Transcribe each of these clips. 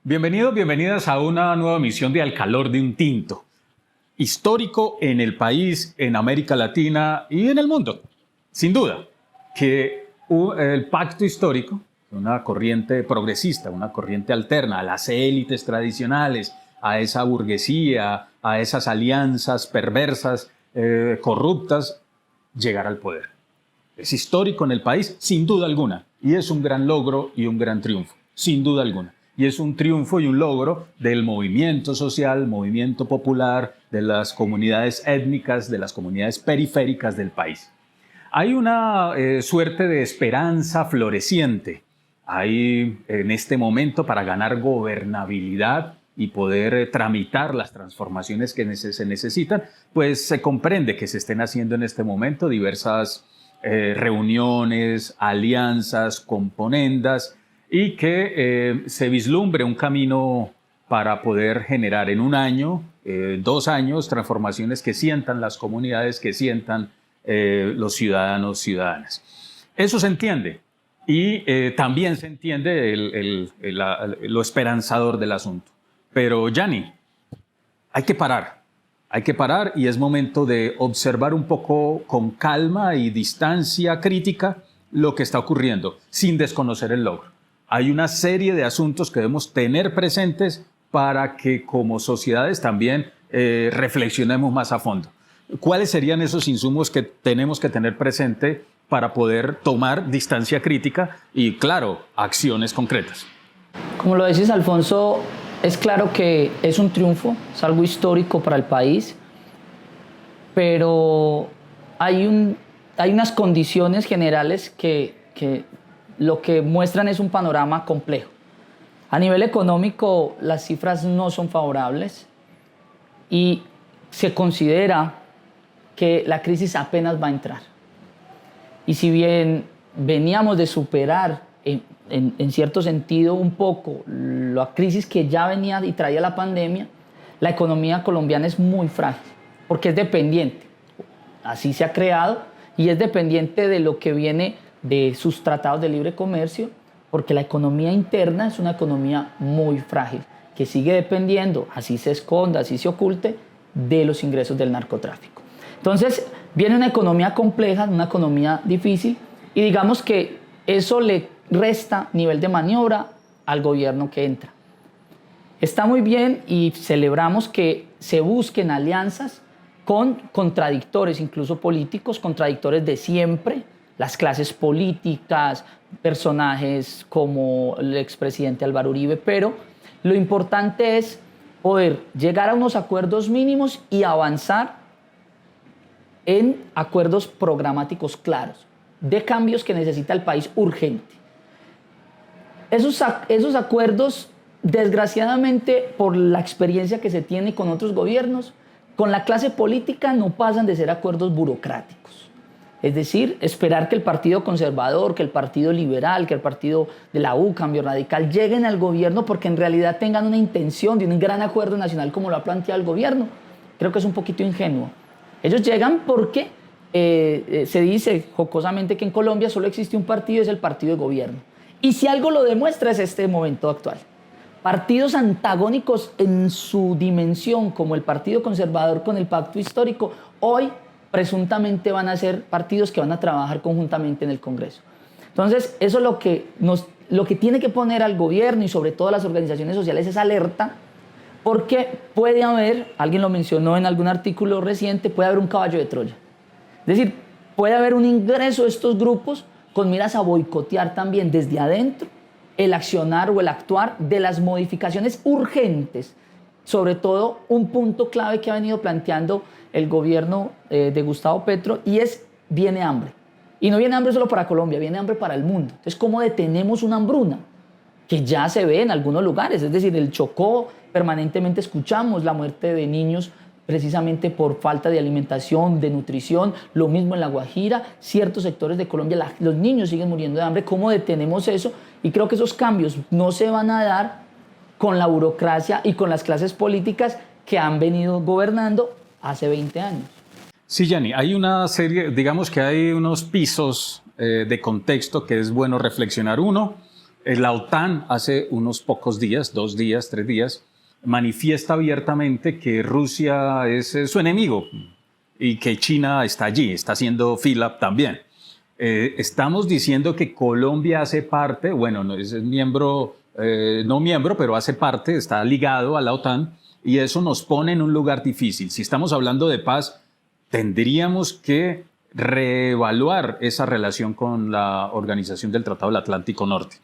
Bienvenidos, bienvenidas a una nueva emisión de Al Calor de un Tinto, histórico en el país, en América Latina y en el mundo. Sin duda que el pacto histórico, una corriente progresista, una corriente alterna a las élites tradicionales, a esa burguesía, a esas alianzas perversas, corruptas, llegar al poder. Es histórico en el país, sin duda alguna, y es un gran logro y un gran triunfo, sin duda alguna. Y es un triunfo y un logro del movimiento social, movimiento popular, de las comunidades étnicas, de las comunidades periféricas del país. Hay una suerte de esperanza floreciente. Hay en este momento para ganar gobernabilidad y poder tramitar las transformaciones que se necesitan, pues se comprende que se estén haciendo en este momento diversas reuniones, alianzas, componendas, y que se vislumbre un camino para poder generar en un año, 2 años, transformaciones que sientan las comunidades, que sientan los ciudadanos, ciudadanas. Eso se entiende y también se entiende lo esperanzador del asunto. Pero, Yanni, hay que parar y es momento de observar un poco con calma y distancia crítica lo que está ocurriendo, sin desconocer el logro. Hay una serie de asuntos que debemos tener presentes para que como sociedades también reflexionemos más a fondo. ¿Cuáles serían esos insumos que tenemos que tener presente para poder tomar distancia crítica y, claro, acciones concretas? Como lo decís, Alfonso, es claro que es un triunfo, es algo histórico para el país, pero hay unas condiciones generales que lo que muestran es un panorama complejo. A nivel económico, las cifras no son favorables y se considera que la crisis apenas va a entrar. Y si bien veníamos de superar en cierto sentido un poco la crisis que ya venía y traía la pandemia, la economía colombiana es muy frágil porque es dependiente. Así se ha creado y es dependiente de lo que viene de sus tratados de libre comercio, porque la economía interna es una economía muy frágil, que sigue dependiendo, así se esconda, así se oculte, de los ingresos del narcotráfico. Entonces, viene una economía compleja, una economía difícil, y digamos que eso le resta nivel de maniobra al gobierno que entra. Está muy bien y celebramos que se busquen alianzas con contradictores, incluso políticos, contradictores de siempre, las clases políticas, personajes como el expresidente Álvaro Uribe, pero lo importante es poder llegar a unos acuerdos mínimos y avanzar en acuerdos programáticos claros, de cambios que necesita el país urgente. Esos acuerdos, desgraciadamente, por la experiencia que se tiene con otros gobiernos, con la clase política no pasan de ser acuerdos burocráticos. Es decir, esperar que el Partido Conservador, que el Partido Liberal, que el Partido de la U, Cambio Radical, lleguen al gobierno porque en realidad tengan una intención de un gran acuerdo nacional como lo ha planteado el gobierno. Creo que es un poquito ingenuo. Ellos llegan porque se dice jocosamente que en Colombia solo existe un partido y es el partido de gobierno. Y si algo lo demuestra es este momento actual. Partidos antagónicos en su dimensión, como el Partido Conservador con el Pacto Histórico, hoy presuntamente van a ser partidos que van a trabajar conjuntamente en el Congreso. Entonces, eso es lo que tiene que poner al gobierno y sobre todo a las organizaciones sociales es alerta, porque puede haber, alguien lo mencionó en algún artículo reciente, puede haber un caballo de Troya. Es decir, puede haber un ingreso de estos grupos con miras a boicotear también desde adentro el accionar o el actuar de las modificaciones urgentes. Sobre todo, un punto clave que ha venido planteando el gobierno de Gustavo Petro y viene hambre. Y no viene hambre solo para Colombia, viene hambre para el mundo. Entonces, ¿cómo detenemos una hambruna? Que ya se ve en algunos lugares, es decir, el Chocó, permanentemente escuchamos la muerte de niños precisamente por falta de alimentación, de nutrición, lo mismo en La Guajira, ciertos sectores de Colombia, los niños siguen muriendo de hambre. ¿Cómo detenemos eso? Y creo que esos cambios no se van a dar con la burocracia y con las clases políticas que han venido gobernando hace 20 años. Sí, Yanni, hay una serie, digamos que hay unos pisos de contexto que es bueno reflexionar. Uno, La OTAN hace unos pocos días, 2 días, 3 días, manifiesta abiertamente que Rusia es su enemigo y que China está allí, está haciendo fila también. Estamos diciendo que Colombia hace parte, bueno, no es miembro, no miembro, pero hace parte, está ligado a la OTAN y eso nos pone en un lugar difícil. Si estamos hablando de paz, tendríamos que reevaluar esa relación con la Organización del Tratado del Atlántico Norte,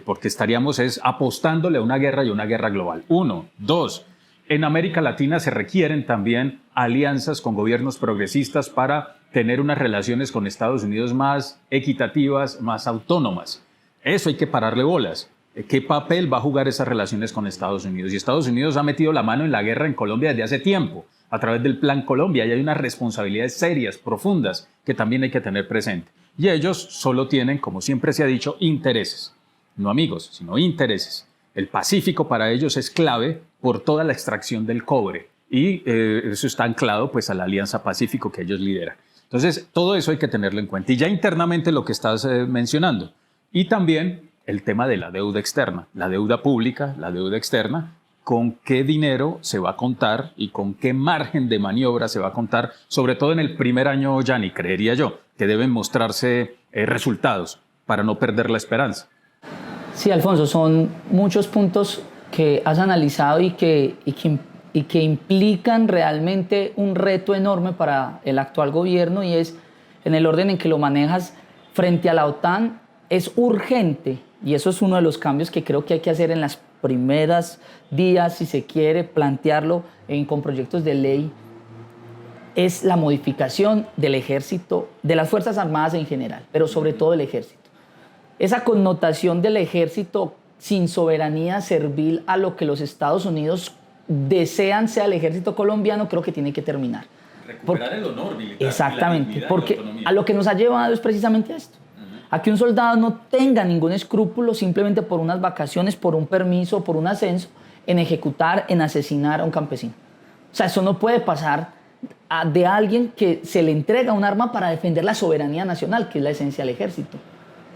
porque estaríamos apostándole a una guerra y una guerra global. 1, 2, en América Latina se requieren también alianzas con gobiernos progresistas para tener unas relaciones con Estados Unidos más equitativas, más autónomas. Eso hay que pararle bolas. ¿Qué papel va a jugar esas relaciones con Estados Unidos? Y Estados Unidos ha metido la mano en la guerra en Colombia desde hace tiempo, a través del Plan Colombia, y hay unas responsabilidades serias, profundas, que también hay que tener presente. Y ellos solo tienen, como siempre se ha dicho, intereses. No amigos, sino intereses. El Pacífico para ellos es clave por toda la extracción del cobre. Y eso está anclado pues, a la Alianza Pacífico que ellos lideran. Entonces, todo eso hay que tenerlo en cuenta. Y ya internamente lo que estás mencionando. Y también el tema de la deuda externa, la deuda pública, la deuda externa, con qué dinero se va a contar y con qué margen de maniobra se va a contar, sobre todo en el primer año, Yanni, creería yo, que deben mostrarse resultados para no perder la esperanza. Sí, Alfonso, son muchos puntos que has analizado y que implican realmente un reto enorme para el actual gobierno, y es en el orden en que lo manejas frente a la OTAN. Es urgente, y eso es uno de los cambios que creo que hay que hacer en las primeras días, si se quiere plantearlo con proyectos de ley, es la modificación del ejército, de las Fuerzas Armadas en general, pero sobre todo del ejército. Esa connotación del ejército sin soberanía servil a lo que los Estados Unidos desean sea el ejército colombiano, creo que tiene que terminar. Recuperar el honor militar. Exactamente, porque a lo que nos ha llevado es precisamente esto. A que un soldado no tenga ningún escrúpulo simplemente por unas vacaciones, por un permiso, por un ascenso, en ejecutar, en asesinar a un campesino. O sea, eso no puede pasar de alguien que se le entrega un arma para defender la soberanía nacional, que es la esencia del ejército.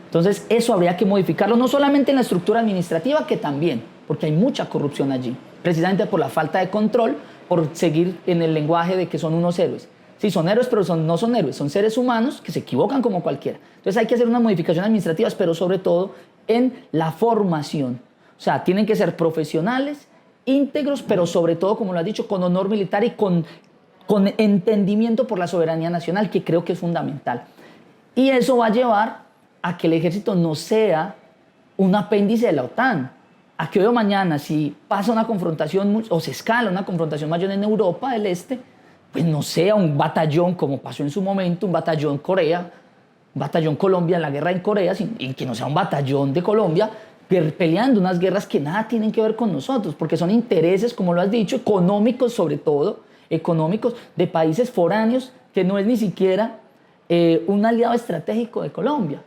Entonces, eso habría que modificarlo, no solamente en la estructura administrativa, que también, porque hay mucha corrupción allí, precisamente por la falta de control, por seguir en el lenguaje de que son unos héroes. Sí, son héroes, pero no son héroes, son seres humanos que se equivocan como cualquiera. Entonces hay que hacer unas modificaciones administrativas, pero sobre todo en la formación. O sea, tienen que ser profesionales, íntegros, pero sobre todo, como lo has dicho, con honor militar y con entendimiento por la soberanía nacional, que creo que es fundamental. Y eso va a llevar a que el ejército no sea un apéndice de la OTAN. A que hoy o mañana, si pasa una confrontación o se escala una confrontación mayor en Europa del Este, pues no sea un batallón, como pasó en su momento, un batallón Corea, un batallón Colombia en la guerra en Corea, y que no sea un batallón de Colombia peleando unas guerras que nada tienen que ver con nosotros, porque son intereses, como lo has dicho, económicos sobre todo, económicos de países foráneos, que no es ni siquiera un aliado estratégico de Colombia.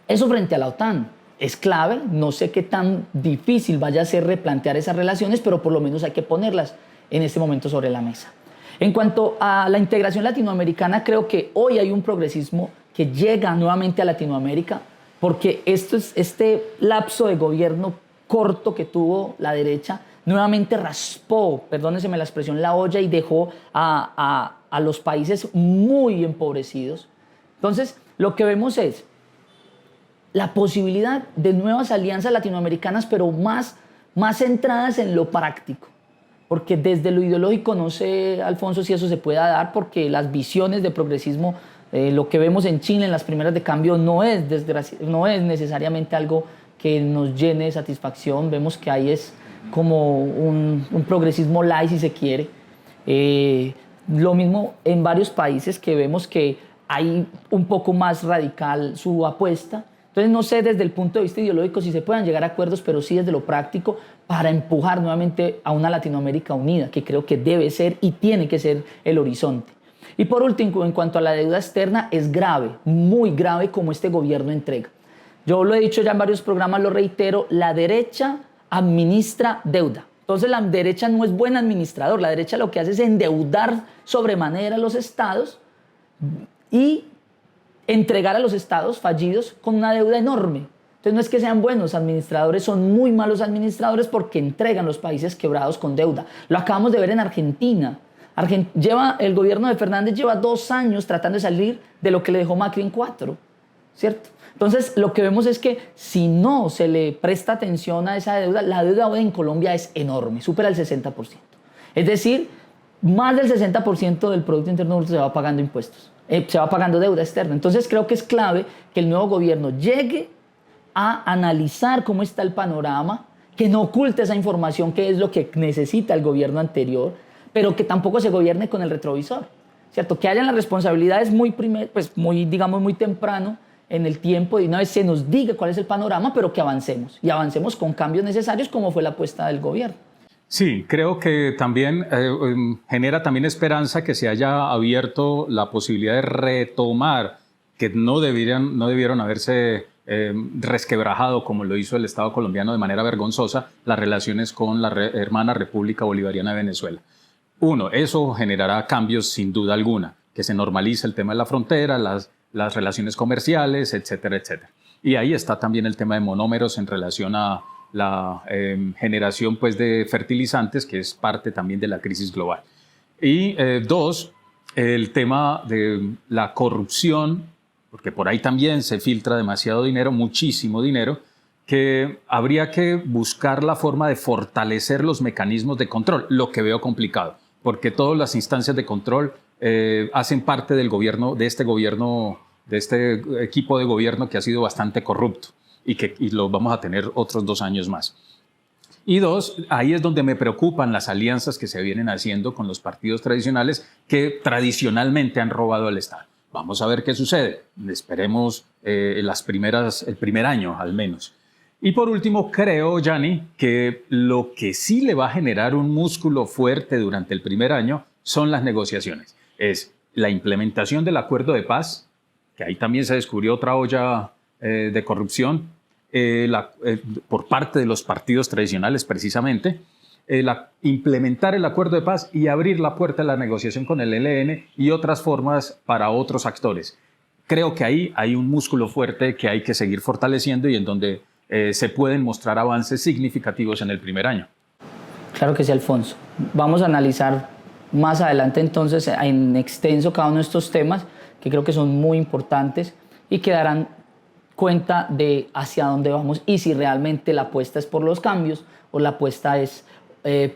Eso frente a la OTAN es clave. No sé qué tan difícil vaya a ser replantear esas relaciones, pero por lo menos hay que ponerlas en este momento sobre la mesa. En cuanto a la integración latinoamericana, creo que hoy hay un progresismo que llega nuevamente a Latinoamérica, porque este lapso de gobierno corto que tuvo la derecha nuevamente raspó, perdónenseme la expresión, la olla, y dejó a los países muy empobrecidos. Entonces, lo que vemos es la posibilidad de nuevas alianzas latinoamericanas, pero más centradas en lo práctico. Porque desde lo ideológico no sé, Alfonso, si eso se pueda dar, porque las visiones de progresismo, lo que vemos en Chile en las primeras de cambio, no es necesariamente algo que nos llene de satisfacción. Vemos que ahí es como un progresismo light, si se quiere. Lo mismo en varios países, que vemos que hay un poco más radical su apuesta. Entonces no sé desde el punto de vista ideológico si se puedan llegar a acuerdos, pero sí desde lo práctico, para empujar nuevamente a una Latinoamérica unida, que creo que debe ser y tiene que ser el horizonte. Y por último, en cuanto a la deuda externa, es grave, muy grave como este gobierno entrega. Yo lo he dicho ya en varios programas, lo reitero, la derecha administra deuda. Entonces la derecha no es buen administrador, la derecha lo que hace es endeudar sobremanera a los estados y entregar a los estados fallidos con una deuda enorme. Entonces no es que sean buenos administradores, son muy malos administradores porque entregan los países quebrados con deuda. Lo acabamos de ver en Argentina. El gobierno de Fernández lleva 2 años tratando de salir de lo que le dejó Macri en 4, ¿cierto? Entonces lo que vemos es que si no se le presta atención a esa deuda, la deuda hoy en Colombia es enorme, supera el 60%. Es decir, más del 60% del Producto Interno Bruto se va pagando impuestos, se va pagando deuda externa. Entonces creo que es clave que el nuevo gobierno llegue a analizar cómo está el panorama, que no oculte esa información, que es lo que necesita el gobierno anterior, pero que tampoco se gobierne con el retrovisor, ¿cierto? Que hayan las responsabilidades muy temprano en el tiempo, y una vez se nos diga cuál es el panorama, pero que avancemos, y avancemos con cambios necesarios, como fue la apuesta del gobierno. Sí, creo que también genera también esperanza que se haya abierto la posibilidad de retomar, que no debieron haberse resquebrajado, como lo hizo el Estado colombiano de manera vergonzosa, las relaciones con la hermana República Bolivariana de Venezuela. Uno, eso generará cambios sin duda alguna, que se normalice el tema de la frontera, las relaciones comerciales, etcétera, etcétera. Y ahí está también el tema de monómeros en relación a la generación pues, de fertilizantes, que es parte también de la crisis global. Y dos, el tema de la corrupción, porque por ahí también se filtra demasiado dinero, muchísimo dinero, que habría que buscar la forma de fortalecer los mecanismos de control, lo que veo complicado, porque todas las instancias de control hacen parte del gobierno, de este equipo de gobierno que ha sido bastante corrupto y lo vamos a tener otros 2 años más. Y dos, ahí es donde me preocupan las alianzas que se vienen haciendo con los partidos tradicionales que tradicionalmente han robado al Estado. Vamos a ver qué sucede. Esperemos el primer año al menos. Y por último, creo, Yanni, que lo que sí le va a generar un músculo fuerte durante el primer año son las negociaciones. Es la implementación del acuerdo de paz, que ahí también se descubrió otra olla de corrupción por parte de los partidos tradicionales precisamente, implementar el acuerdo de paz y abrir la puerta a la negociación con el ELN y otras formas para otros actores. Creo que ahí hay un músculo fuerte que hay que seguir fortaleciendo y en donde se pueden mostrar avances significativos en el primer año. Claro que sí, Alfonso. Vamos a analizar más adelante entonces en extenso cada uno de estos temas que creo que son muy importantes y que darán cuenta de hacia dónde vamos y si realmente la apuesta es por los cambios o la apuesta es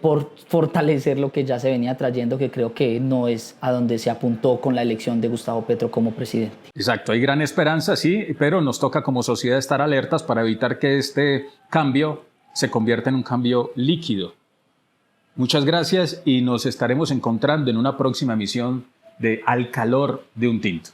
por fortalecer lo que ya se venía trayendo, que creo que no es a donde se apuntó con la elección de Gustavo Petro como presidente. Exacto, hay gran esperanza, sí, pero nos toca como sociedad estar alertas para evitar que este cambio se convierta en un cambio líquido. Muchas gracias y nos estaremos encontrando en una próxima emisión de Al Calor de un Tinto.